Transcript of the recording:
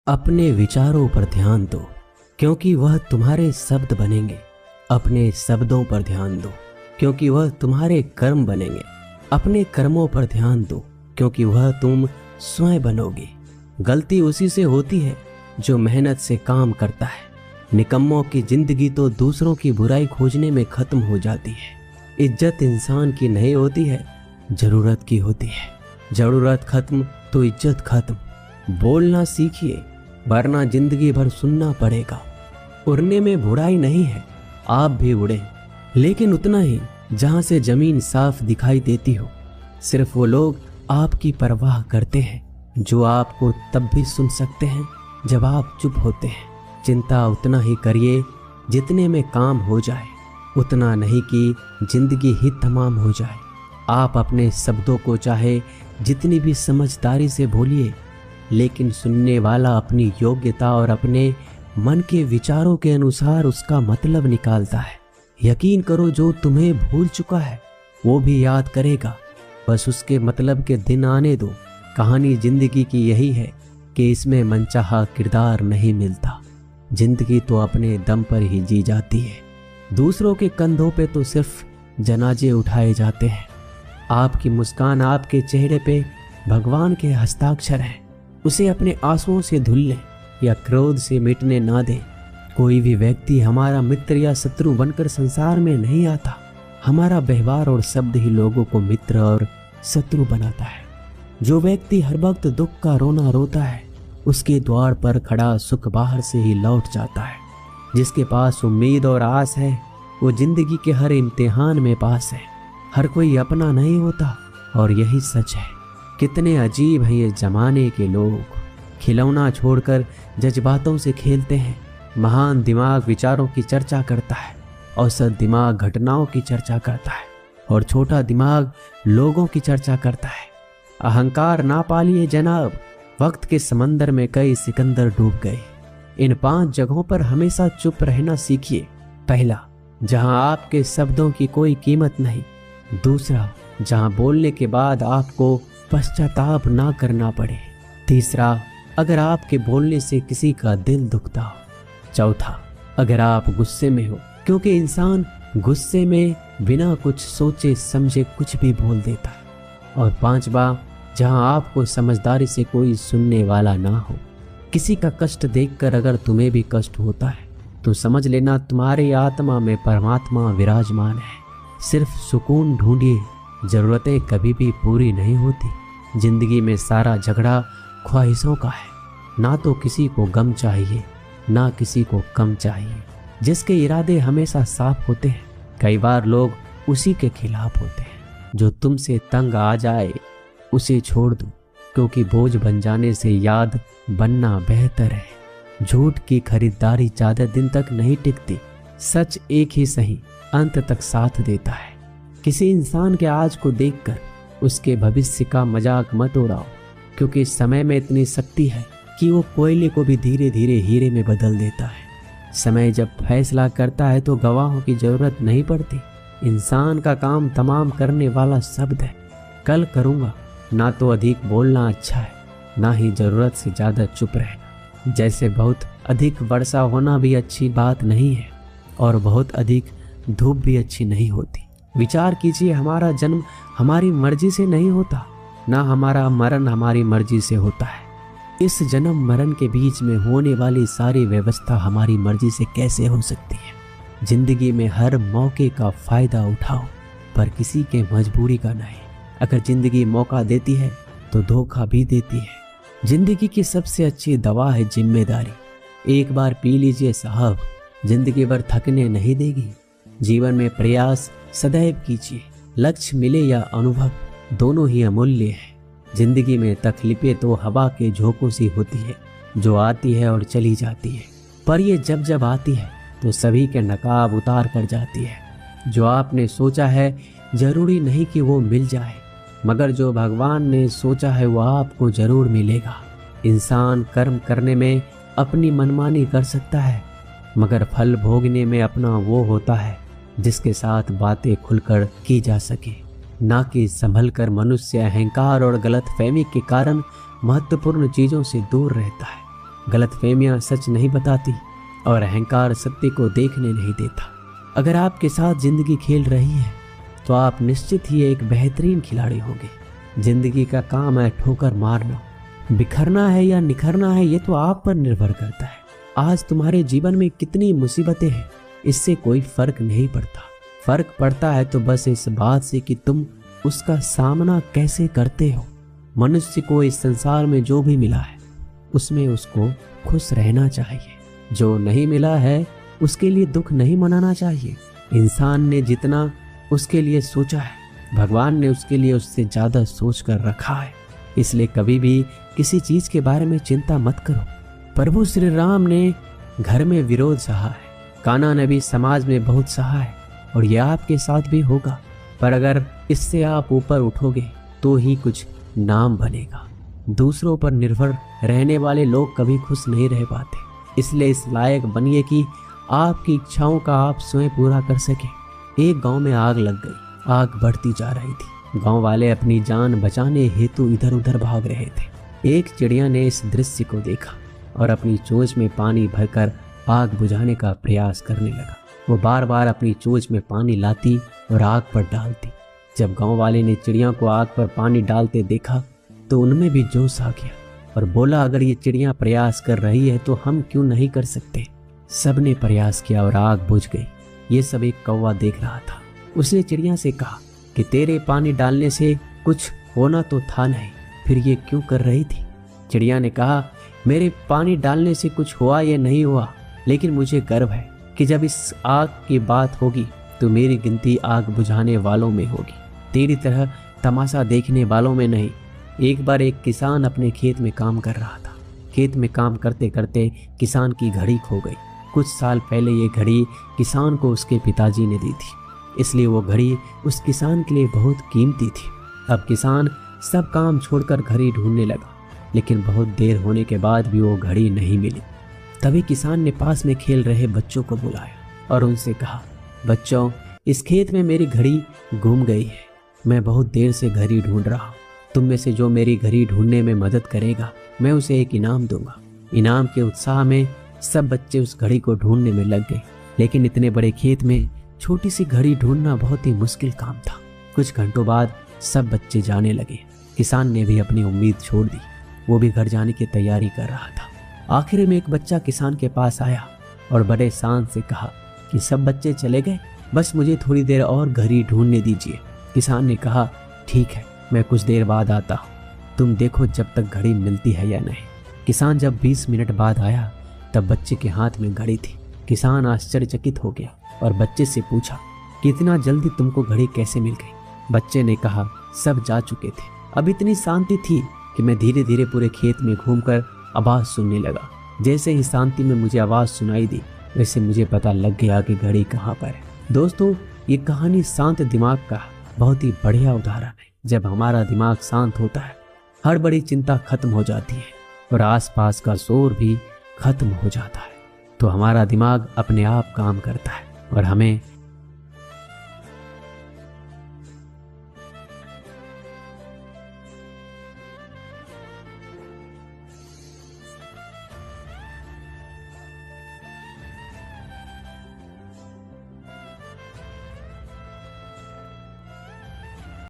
अपने विचारों पर ध्यान दो, क्योंकि वह तुम्हारे शब्द बनेंगे। अपने शब्दों पर ध्यान दो, क्योंकि वह तुम्हारे कर्म बनेंगे। अपने कर्मों पर ध्यान दो, क्योंकि वह तुम स्वयं बनोगे। गलती उसी से होती है जो मेहनत से काम करता है। निकम्मों की जिंदगी तो दूसरों की बुराई खोजने में खत्म हो जाती है। इज्जत इंसान की नहीं होती है, जरूरत की होती है। जरूरत खत्म तो इज्जत खत्म। बोलना सीखिए, वरना जिंदगी भर सुनना पड़ेगा। उड़ने में बुराई नहीं है, आप भी उड़े, लेकिन उतना ही जहां से जमीन साफ दिखाई देती हो। सिर्फ वो लोग आपकी परवाह करते हैं जो आपको तब भी सुन सकते हैं जब आप चुप होते हैं। चिंता उतना ही करिए जितने में काम हो जाए, उतना नहीं कि जिंदगी ही तमाम हो जाए। आप अपने शब्दों को चाहे जितनी भी समझदारी से बोलिए, लेकिन सुनने वाला अपनी योग्यता और अपने मन के विचारों के अनुसार उसका मतलब निकालता है। यकीन करो, जो तुम्हें भूल चुका है वो भी याद करेगा, बस उसके मतलब के दिन आने दो। कहानी जिंदगी की यही है कि इसमें मनचाहा किरदार नहीं मिलता। जिंदगी तो अपने दम पर ही जी जाती है। दूसरों के कंधों पे तो सिर्फ जनाजे उठाए जाते हैं। आपकी मुस्कान, आपके चेहरे पे भगवान के हस्ताक्षर हैं। उसे अपने आंसुओं से धुल लें या क्रोध से मिटने ना दें। कोई भी व्यक्ति हमारा मित्र या शत्रु बनकर संसार में नहीं आता। हमारा व्यवहार और शब्द ही लोगों को मित्र और शत्रु बनाता है। जो व्यक्ति हर वक्त दुख का रोना रोता है, उसके द्वार पर खड़ा सुख बाहर से ही लौट जाता है। जिसके पास उम्मीद और आस है, वो जिंदगी के हर इम्तिहान में पास है। हर कोई अपना नहीं होता, और यही सच है। कितने अजीब हैं ये जमाने के लोग। खिलौना छोड़कर जज्बातों से खेलते हैं। महान दिमाग विचारों की चर्चा करता है, औसत दिमाग घटनाओं की चर्चा करता है, और छोटा दिमाग लोगों की चर्चा करता है। अहंकार ना पालिए जनाब, वक्त के समंदर में कई सिकंदर डूब गए। इन 5 जगहों पर हमेशा चुप रहना सीखिए। पहला, जहां आपके शब्दों की कोई कीमत नहीं। दूसरा, जहां बोलने के बाद आपको पश्चाताप ना करना पड़े। तीसरा, अगर आपके बोलने से किसी का दिल दुखता हो। चौथा, अगर आप गुस्से में हो, क्योंकि इंसान गुस्से में बिना कुछ सोचे समझे कुछ भी बोल देता है। और पांचवा, जहां आपको समझदारी से कोई सुनने वाला ना हो। किसी का कष्ट देखकर अगर तुम्हें भी कष्ट होता है तो समझ लेना तुम्हारी आत्मा में परमात्मा विराजमान है। सिर्फ सुकून ढूंढिए, जरूरतें कभी भी पूरी नहीं होती। जिंदगी में सारा झगड़ा ख्वाहिशों का है। ना तो किसी को गम चाहिए, ना किसी को कम चाहिए। जिसके इरादे हमेशा साफ होते हैं, कई बार लोग उसी के खिलाफ होते हैं। जो तुमसे तंग आ जाए उसे छोड़ दो, क्योंकि बोझ बन जाने से याद बनना बेहतर है। झूठ की खरीदारी ज्यादा दिन तक नहीं टिकती। सच एक ही सही अंत तक साथ देता है। किसी इंसान के आज को देखकर उसके भविष्य का मजाक मत उड़ाओ, क्योंकि समय में इतनी शक्ति है कि वो कोयले को भी धीरे धीरे हीरे में बदल देता है। समय जब फैसला करता है तो गवाहों की जरूरत नहीं पड़ती। इंसान का काम तमाम करने वाला शब्द है। कल करूँगा, ना तो अधिक बोलना अच्छा है, ना ही जरूरत से ज़्यादा चुप रहना। जैसे बहुत अधिक वर्षा होना भी अच्छी बात नहीं है, और बहुत अधिक धूप भी अच्छी नहीं होती। विचार कीजिए, हमारा जन्म हमारी मर्जी से नहीं होता, ना हमारा मरण हमारी मर्जी से होता है। इस जन्म मरण के बीच में होने वाली सारी व्यवस्था हमारी मर्जी से कैसे हो सकती है। जिंदगी में हर मौके का फायदा उठाओ, पर किसी के मजबूरी का नहीं। अगर जिंदगी मौका देती है तो धोखा भी देती है। जिंदगी की सबसे अच्छी दवा है जिम्मेदारी। एक बार पी लीजिए साहब, जिंदगी भर थकने नहीं देगी। जीवन में प्रयास सदैव कीजिए। लक्ष्य मिले या अनुभव, दोनों ही अमूल्य है। जिंदगी में तकलीफें तो हवा के झोंकों सी होती है, जो आती है और चली जाती है, पर ये जब जब आती है तो सभी के नकाब उतार कर जाती है। जो आपने सोचा है जरूरी नहीं कि वो मिल जाए, मगर जो भगवान ने सोचा है वो आपको जरूर मिलेगा। इंसान कर्म करने में अपनी मनमानी कर सकता है, मगर फल भोगने में अपना वो होता है जिसके साथ बातें खुलकर की जा सके। ना कि संभल कर मनुष्य अहंकार और गलतफहमी के कारण महत्वपूर्ण चीजों से दूर रहता है। गलतफहमियां सच नहीं बताती और अहंकार सत्य को देखने नहीं देता। अगर आपके साथ जिंदगी खेल रही है तो आप निश्चित ही एक बेहतरीन खिलाड़ी होंगे। जिंदगी का काम है ठोकर मारना, बिखरना है या निखरना है ये तो आप पर निर्भर करता है। आज तुम्हारे जीवन में कितनी मुसीबतें हैं इससे कोई फर्क नहीं पड़ता। फर्क पड़ता है तो बस इस बात से कि तुम उसका सामना कैसे करते हो। मनुष्य को इस संसार में जो भी मिला है उसमें उसको खुश रहना चाहिए। जो नहीं मिला है उसके लिए दुख नहीं मनाना चाहिए। इंसान ने जितना उसके लिए सोचा है भगवान ने उसके लिए उससे ज्यादा सोच कर रखा है। इसलिए कभी भी किसी चीज के बारे में चिंता मत करो। प्रभु श्री राम ने घर में विरोध सहा है, कान्हा ने भी समाज में बहुत सहा है और यह आपके साथ भी होगा। पर अगर इससे आप ऊपर उठोगे तो ही कुछ नाम बनेगा। दूसरों पर निर्भर रहने वाले लोग कभी खुश नहीं रह पाते। इसलिए इस लायक बनिए कि आपकी इच्छाओं का आप स्वयं पूरा कर सके। एक गांव में आग लग गई। आग बढ़ती जा रही थी। गांव वाले अपनी जान बचाने हेतु इधर उधर भाग रहे थे। एक चिड़िया ने इस दृश्य को देखा और अपनी चोंच में पानी भरकर आग बुझाने का प्रयास करने लगा। वो बार बार अपनी चोंच में पानी लाती और आग पर डालती। जब गांव वाले ने चिड़िया को आग पर पानी डालते देखा तो उनमें भी जोश आ गया और बोला, अगर ये चिड़िया प्रयास कर रही है तो हम क्यों नहीं कर सकते। सबने प्रयास किया और आग बुझ गई। ये सब एक कौवा देख रहा था। उसने चिड़िया से कहा कि तेरे पानी डालने से कुछ होना तो था नहीं, फिर ये क्यों कर रही थी। चिड़िया ने कहा, मेरे पानी डालने से कुछ हुआ या नहीं हुआ, लेकिन मुझे गर्व है कि जब इस आग की बात होगी तो मेरी गिनती आग बुझाने वालों में होगी, तेरी तरह तमाशा देखने वालों में नहीं। एक बार एक किसान अपने खेत में काम कर रहा था। खेत में काम करते करते किसान की घड़ी खो गई। कुछ साल पहले ये घड़ी किसान को उसके पिताजी ने दी थी, इसलिए वो घड़ी उस किसान के लिए बहुत कीमती थी। अब किसान सब काम छोड़कर घड़ी ढूंढने लगा, लेकिन बहुत देर होने के बाद भी वो घड़ी नहीं मिली। तभी किसान ने पास में खेल रहे बच्चों को बुलाया और उनसे कहा, बच्चों, इस खेत में मेरी घड़ी गुम गई है। मैं बहुत देर से घड़ी ढूंढ रहा हूँ। तुम में से जो मेरी घड़ी ढूंढने में मदद करेगा मैं उसे एक इनाम दूंगा। इनाम के उत्साह में सब बच्चे उस घड़ी को ढूंढने में लग गए, लेकिन इतने बड़े खेत में छोटी सी घड़ी ढूंढना बहुत ही मुश्किल काम था। कुछ घंटों बाद सब बच्चे जाने लगे। किसान ने भी अपनी उम्मीद छोड़ दी। वो भी घर जाने की तैयारी कर रहा था। आखिर में एक बच्चा किसान के पास आया और बड़े शान से कहा कि सब बच्चे चले गए, बस मुझे थोड़ी देर और घड़ी ढूंढने दीजिए। किसान ने कहा, ठीक है, मैं कुछ देर बाद आता हूँ, तुम देखो जब तक घड़ी मिलती है या नहीं। किसान जब 20 मिनट बाद आया तब बच्चे के हाथ में घड़ी थी। किसान आश्चर्यचकित हो गया और बच्चे से पूछा कि इतना जल्दी तुमको घड़ी कैसे मिल गई। बच्चे ने कहा, सब जा चुके थे। अब इतनी शांति थी कि मैं धीरे धीरे पूरे खेत में घूमकर आवाज सुनने लगा। जैसे ही शांति में मुझे आवाज सुनाई दी वैसे मुझे पता लग गया कि घड़ी कहाँ पर है। दोस्तों, ये कहानी शांत दिमाग का बहुत ही बढ़िया उदाहरण है। जब हमारा दिमाग शांत होता है हर बड़ी चिंता खत्म हो जाती है और आसपास का शोर भी खत्म हो जाता है, तो हमारा दिमाग अपने आप काम करता है और हमें